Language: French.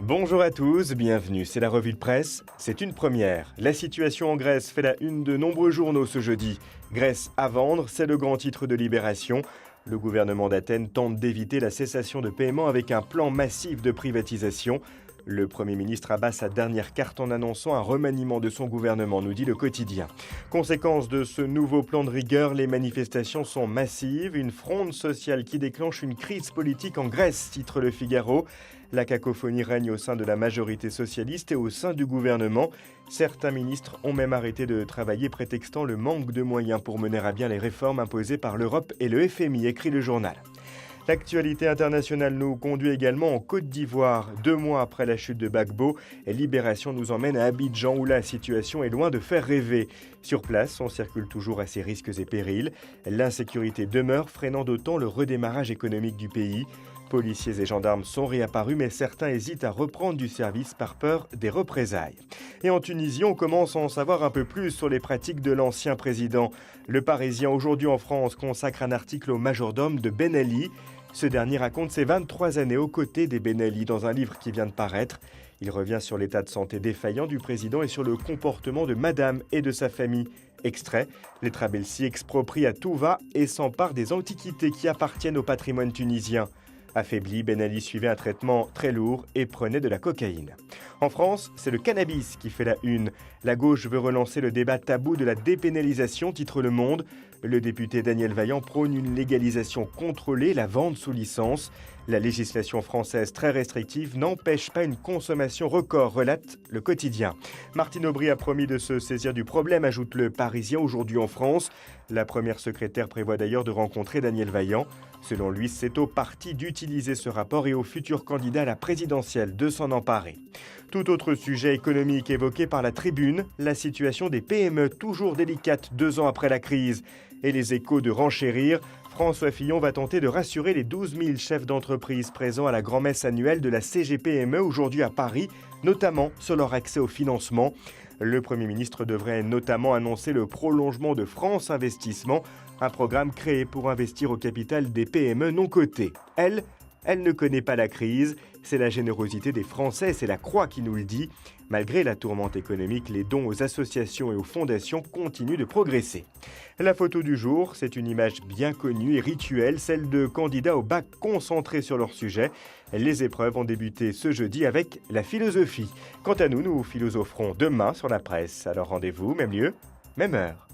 Bonjour à tous, bienvenue, c'est la revue de presse. C'est une première. La situation en Grèce fait la une de nombreux journaux ce jeudi. Grèce à vendre, c'est le grand titre de Libération. Le gouvernement d'Athènes tente d'éviter la cessation de paiement avec un plan massif de privatisation. Le Premier ministre abat sa dernière carte en annonçant un remaniement de son gouvernement, nous dit le quotidien. Conséquence de ce nouveau plan de rigueur, les manifestations sont massives. Une fronde sociale qui déclenche une crise politique en Grèce, titre le Figaro. La cacophonie règne au sein de la majorité socialiste et au sein du gouvernement. Certains ministres ont même arrêté de travailler prétextant le manque de moyens pour mener à bien les réformes imposées par l'Europe et le FMI, écrit le journal. L'actualité internationale nous conduit également en Côte d'Ivoire. 2 mois après la chute de Gbagbo, Libération nous emmène à Abidjan où la situation est loin de faire rêver. Sur place, on circule toujours à ses risques et périls. L'insécurité demeure, freinant d'autant le redémarrage économique du pays. Policiers et gendarmes sont réapparus, mais certains hésitent à reprendre du service par peur des représailles. Et en Tunisie, on commence à en savoir un peu plus sur les pratiques de l'ancien président. Le Parisien, aujourd'hui en France, consacre un article au majordome de Ben Ali. Ce dernier raconte ses 23 années aux côtés des Ben Ali dans un livre qui vient de paraître. Il revient sur l'état de santé défaillant du président et sur le comportement de Madame et de sa famille. Extrait, les Trabelsi exproprient à tout va et s'emparent des antiquités qui appartiennent au patrimoine tunisien. Affaibli, Ben Ali suivait un traitement très lourd et prenait de la cocaïne. En France, c'est le cannabis qui fait la une. La gauche veut relancer le débat tabou de la dépénalisation, titre Le Monde. Le député Daniel Vaillant prône une légalisation contrôlée, la vente sous licence. La législation française très restrictive n'empêche pas une consommation record, relate le quotidien. Martine Aubry a promis de se saisir du problème, ajoute le Parisien aujourd'hui en France. La première secrétaire prévoit d'ailleurs de rencontrer Daniel Vaillant. Selon lui, c'est au parti d'utiliser ce rapport et au futur candidat à la présidentielle de s'en emparer. Tout autre sujet économique évoqué par la Tribune, la situation des PME toujours délicate 2 ans après la crise. Et les échos de renchérir, François Fillon va tenter de rassurer les 12 000 chefs d'entreprise présents à la grand-messe annuelle de la CGPME aujourd'hui à Paris, notamment sur leur accès au financement. Le Premier ministre devrait notamment annoncer le prolongement de France Investissement, un programme créé pour investir au capital des PME non cotées. Elle ne connaît pas la crise, c'est la générosité des Français, c'est la Croix qui nous le dit. Malgré la tourmente économique, les dons aux associations et aux fondations continuent de progresser. La photo du jour, c'est une image bien connue et rituelle, celle de candidats au bac concentrés sur leur sujet. Les épreuves ont débuté ce jeudi avec la philosophie. Quant à nous, nous philosopherons demain sur la presse. Alors rendez-vous, même lieu, même heure.